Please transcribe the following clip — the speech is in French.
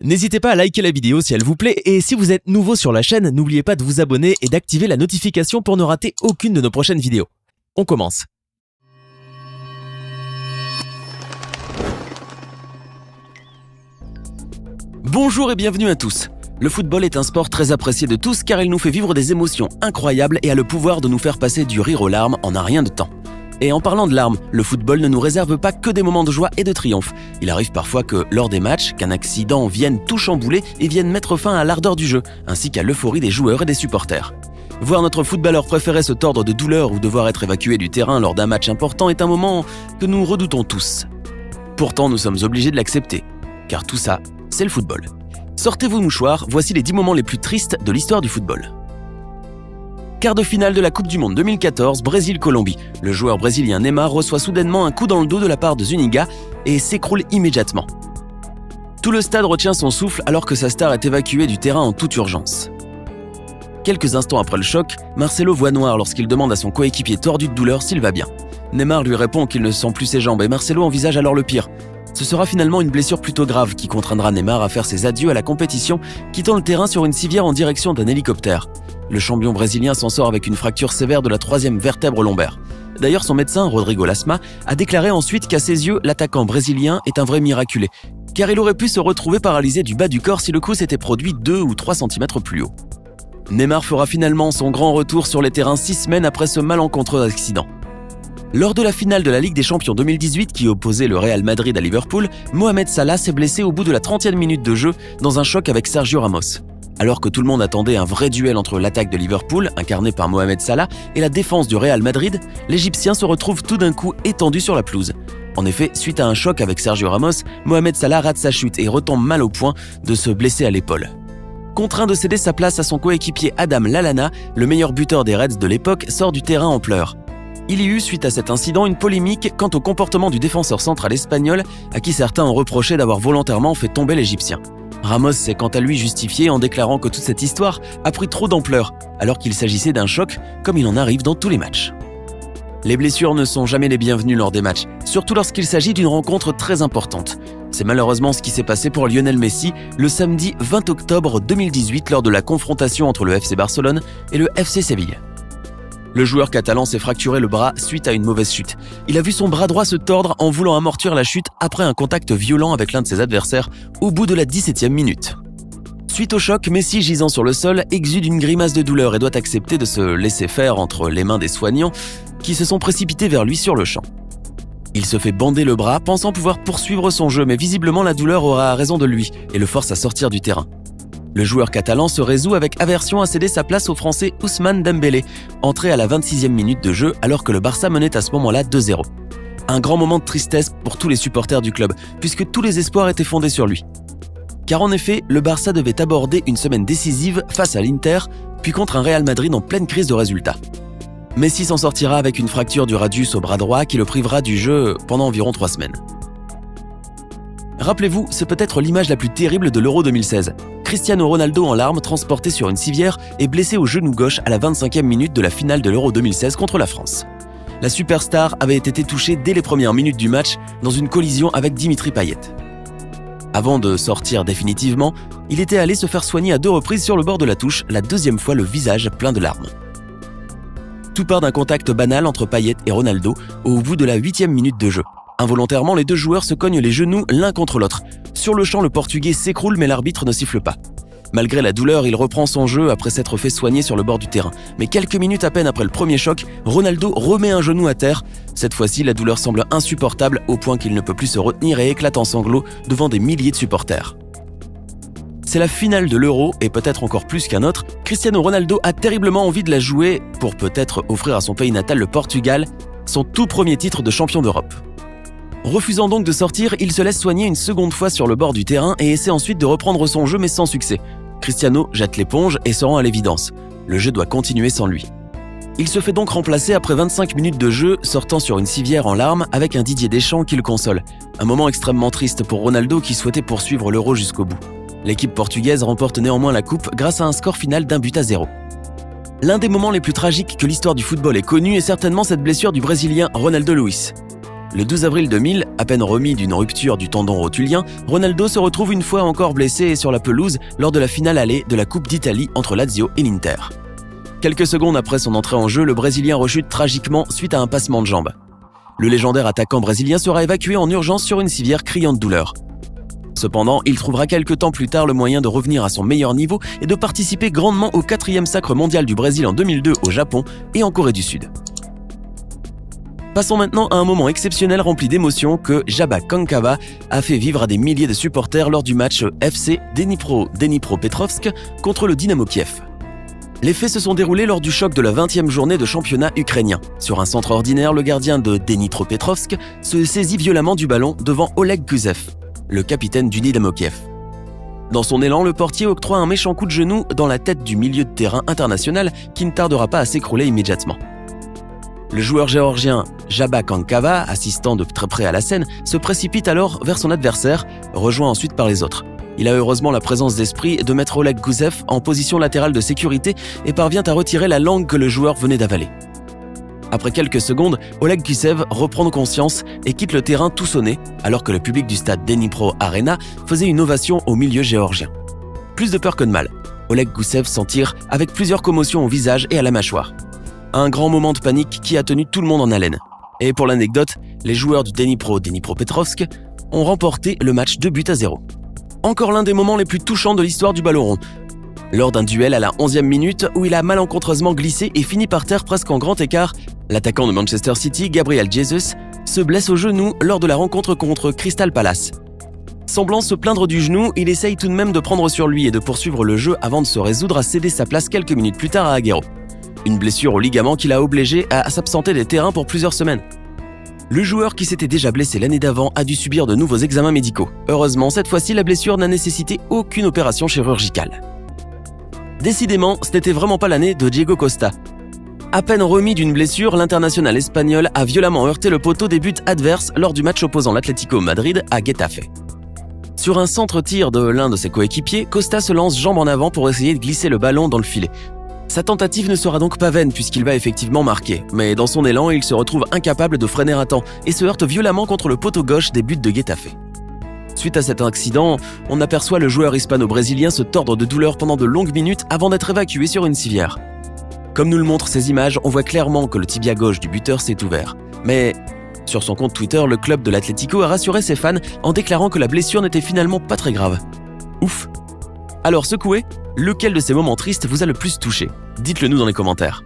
N'hésitez pas à liker la vidéo si elle vous plaît et si vous êtes nouveau sur la chaîne, n'oubliez pas de vous abonner et d'activer la notification pour ne rater aucune de nos prochaines vidéos. On commence. Bonjour et bienvenue à tous. Le football est un sport très apprécié de tous car il nous fait vivre des émotions incroyables et a le pouvoir de nous faire passer du rire aux larmes en un rien de temps. Et en parlant de larmes, le football ne nous réserve pas que des moments de joie et de triomphe. Il arrive parfois que, lors des matchs, qu'un accident vienne tout chambouler et vienne mettre fin à l'ardeur du jeu, ainsi qu'à l'euphorie des joueurs et des supporters. Voir notre footballeur préféré se tordre de douleur ou devoir être évacué du terrain lors d'un match important est un moment que nous redoutons tous. Pourtant, nous sommes obligés de l'accepter, car tout ça, c'est le football. Sortez vos mouchoirs, voici les 10 moments les plus tristes de l'histoire du football. Quart de finale de la Coupe du Monde 2014, Brésil-Colombie. Le joueur brésilien Neymar reçoit soudainement un coup dans le dos de la part de Zuniga et s'écroule immédiatement. Tout le stade retient son souffle alors que sa star est évacuée du terrain en toute urgence. Quelques instants après le choc, Marcelo voit noir lorsqu'il demande à son coéquipier tordu de douleur s'il va bien. Neymar lui répond qu'il ne sent plus ses jambes et Marcelo envisage alors le pire. Ce sera finalement une blessure plutôt grave qui contraindra Neymar à faire ses adieux à la compétition, quittant le terrain sur une civière en direction d'un hélicoptère. Le champion brésilien s'en sort avec une fracture sévère de la 3e vertèbre lombaire. D'ailleurs, son médecin, Rodrigo Lasma, a déclaré ensuite qu'à ses yeux, l'attaquant brésilien est un vrai miraculé, car il aurait pu se retrouver paralysé du bas du corps si le coup s'était produit 2 ou 3 cm plus haut. Neymar fera finalement son grand retour sur les terrains 6 semaines après ce malencontreux accident. Lors de la finale de la Ligue des Champions 2018 qui opposait le Real Madrid à Liverpool, Mohamed Salah s'est blessé au bout de la 30e minute de jeu dans un choc avec Sergio Ramos. Alors que tout le monde attendait un vrai duel entre l'attaque de Liverpool, incarnée par Mohamed Salah, et la défense du Real Madrid, l'Égyptien se retrouve tout d'un coup étendu sur la pelouse. En effet, suite à un choc avec Sergio Ramos, Mohamed Salah rate sa chute et retombe mal au point de se blesser à l'épaule. Contraint de céder sa place à son coéquipier Adam Lallana, le meilleur buteur des Reds de l'époque sort du terrain en pleurs. Il y eut, suite à cet incident, une polémique quant au comportement du défenseur central espagnol à qui certains ont reproché d'avoir volontairement fait tomber l'Égyptien. Ramos s'est quant à lui justifié en déclarant que toute cette histoire a pris trop d'ampleur, alors qu'il s'agissait d'un choc comme il en arrive dans tous les matchs. Les blessures ne sont jamais les bienvenues lors des matchs, surtout lorsqu'il s'agit d'une rencontre très importante. C'est malheureusement ce qui s'est passé pour Lionel Messi le samedi 20 octobre 2018 lors de la confrontation entre le FC Barcelone et le FC Séville. Le joueur catalan s'est fracturé le bras suite à une mauvaise chute. Il a vu son bras droit se tordre en voulant amortir la chute après un contact violent avec l'un de ses adversaires au bout de la 17e minute. Suite au choc, Messi, gisant sur le sol, exude une grimace de douleur et doit accepter de se laisser faire entre les mains des soignants qui se sont précipités vers lui sur le champ. Il se fait bander le bras, pensant pouvoir poursuivre son jeu, mais visiblement la douleur aura raison de lui et le force à sortir du terrain. Le joueur catalan se résout avec aversion à céder sa place au Français Ousmane Dembélé, entré à la 26e minute de jeu alors que le Barça menait à ce moment-là 2-0. Un grand moment de tristesse pour tous les supporters du club, puisque tous les espoirs étaient fondés sur lui. Car en effet, le Barça devait aborder une semaine décisive face à l'Inter, puis contre un Real Madrid en pleine crise de résultats. Messi s'en sortira avec une fracture du radius au bras droit qui le privera du jeu pendant environ 3 semaines. Rappelez-vous, c'est peut-être l'image la plus terrible de l'Euro 2016. Cristiano Ronaldo en larmes, transporté sur une civière et blessé au genou gauche à la 25e minute de la finale de l'Euro 2016 contre la France. La superstar avait été touchée dès les premières minutes du match dans une collision avec Dimitri Payet. Avant de sortir définitivement, il était allé se faire soigner à 2 reprises sur le bord de la touche, la 2e fois le visage plein de larmes. Tout part d'un contact banal entre Payet et Ronaldo au bout de la 8e minute de jeu. Involontairement, les deux joueurs se cognent les genoux l'un contre l'autre. Sur le champ, le Portugais s'écroule mais l'arbitre ne siffle pas. Malgré la douleur, il reprend son jeu après s'être fait soigner sur le bord du terrain. Mais quelques minutes à peine après le premier choc, Ronaldo remet un genou à terre. Cette fois-ci, la douleur semble insupportable au point qu'il ne peut plus se retenir et éclate en sanglots devant des milliers de supporters. C'est la finale de l'Euro et peut-être encore plus qu'un autre, Cristiano Ronaldo a terriblement envie de la jouer pour peut-être offrir à son pays natal, le Portugal, son tout premier titre de champion d'Europe. Refusant donc de sortir, il se laisse soigner une seconde fois sur le bord du terrain et essaie ensuite de reprendre son jeu mais sans succès. Cristiano jette l'éponge et se rend à l'évidence. Le jeu doit continuer sans lui. Il se fait donc remplacer après 25 minutes de jeu, sortant sur une civière en larmes avec un Didier Deschamps qui le console. Un moment extrêmement triste pour Ronaldo qui souhaitait poursuivre l'Euro jusqu'au bout. L'équipe portugaise remporte néanmoins la coupe grâce à un score final d'1-0. L'un des moments les plus tragiques que l'histoire du football ait connu est certainement cette blessure du Brésilien Ronaldo Luis. Le 12 avril 2000, à peine remis d'une rupture du tendon rotulien, Ronaldo se retrouve une fois encore blessé sur la pelouse lors de la finale allée de la Coupe d'Italie entre Lazio et l'Inter. Quelques secondes après son entrée en jeu, le Brésilien rechute tragiquement suite à un passement de jambe. Le légendaire attaquant brésilien sera évacué en urgence sur une civière criant de douleur. Cependant, il trouvera quelques temps plus tard le moyen de revenir à son meilleur niveau et de participer grandement au 4e sacre mondial du Brésil en 2002 au Japon et en Corée du Sud. Passons maintenant à un moment exceptionnel rempli d'émotions que Jabak Kankava a fait vivre à des milliers de supporters lors du match FC Dnipropetrovsk contre le Dynamo Kiev. Les faits se sont déroulés lors du choc de la 20e journée de championnat ukrainien. Sur un centre ordinaire, le gardien de Dnipropetrovsk se saisit violemment du ballon devant Oleg Gusev, le capitaine du Dynamo Kiev. Dans son élan, le portier octroie un méchant coup de genou dans la tête du milieu de terrain international qui ne tardera pas à s'écrouler immédiatement. Le joueur géorgien Jabak Kankava, assistant de très près à la scène, se précipite alors vers son adversaire, rejoint ensuite par les autres. Il a heureusement la présence d'esprit de mettre Oleg Gusev en position latérale de sécurité et parvient à retirer la langue que le joueur venait d'avaler. Après quelques secondes, Oleg Gusev reprend conscience et quitte le terrain tout sonné, alors que le public du stade Dnipro Arena faisait une ovation au milieu géorgien. Plus de peur que de mal, Oleg Gusev s'en tire avec plusieurs commotions au visage et à la mâchoire. Un grand moment de panique qui a tenu tout le monde en haleine. Et pour l'anecdote, les joueurs du Dnipropetrovsk ont remporté le match 2-0. Encore l'un des moments les plus touchants de l'histoire du ballon rond. Lors d'un duel à la 11e minute où il a malencontreusement glissé et fini par terre presque en grand écart, l'attaquant de Manchester City, Gabriel Jesus, se blesse au genou lors de la rencontre contre Crystal Palace. Semblant se plaindre du genou, il essaye tout de même de prendre sur lui et de poursuivre le jeu avant de se résoudre à céder sa place quelques minutes plus tard à Agüero. Une blessure au ligament qui l'a obligé à s'absenter des terrains pour plusieurs semaines. Le joueur qui s'était déjà blessé l'année d'avant a dû subir de nouveaux examens médicaux. Heureusement, cette fois-ci, la blessure n'a nécessité aucune opération chirurgicale. Décidément, ce n'était vraiment pas l'année de Diego Costa. À peine remis d'une blessure, l'international espagnol a violemment heurté le poteau des buts adverses lors du match opposant l'Atlético Madrid à Getafe. Sur un centre-tir de l'un de ses coéquipiers, Costa se lance jambe en avant pour essayer de glisser le ballon dans le filet. Sa tentative ne sera donc pas vaine puisqu'il va effectivement marquer, mais dans son élan, il se retrouve incapable de freiner à temps et se heurte violemment contre le poteau gauche des buts de Getafe. Suite à cet accident, on aperçoit le joueur hispano-brésilien se tordre de douleur pendant de longues minutes avant d'être évacué sur une civière. Comme nous le montrent ces images, on voit clairement que le tibia gauche du buteur s'est ouvert. Mais sur son compte Twitter, le club de l'Atlético a rassuré ses fans en déclarant que la blessure n'était finalement pas très grave. Ouf! Alors secoué, lequel de ces moments tristes vous a le plus touché? Dites-le nous dans les commentaires.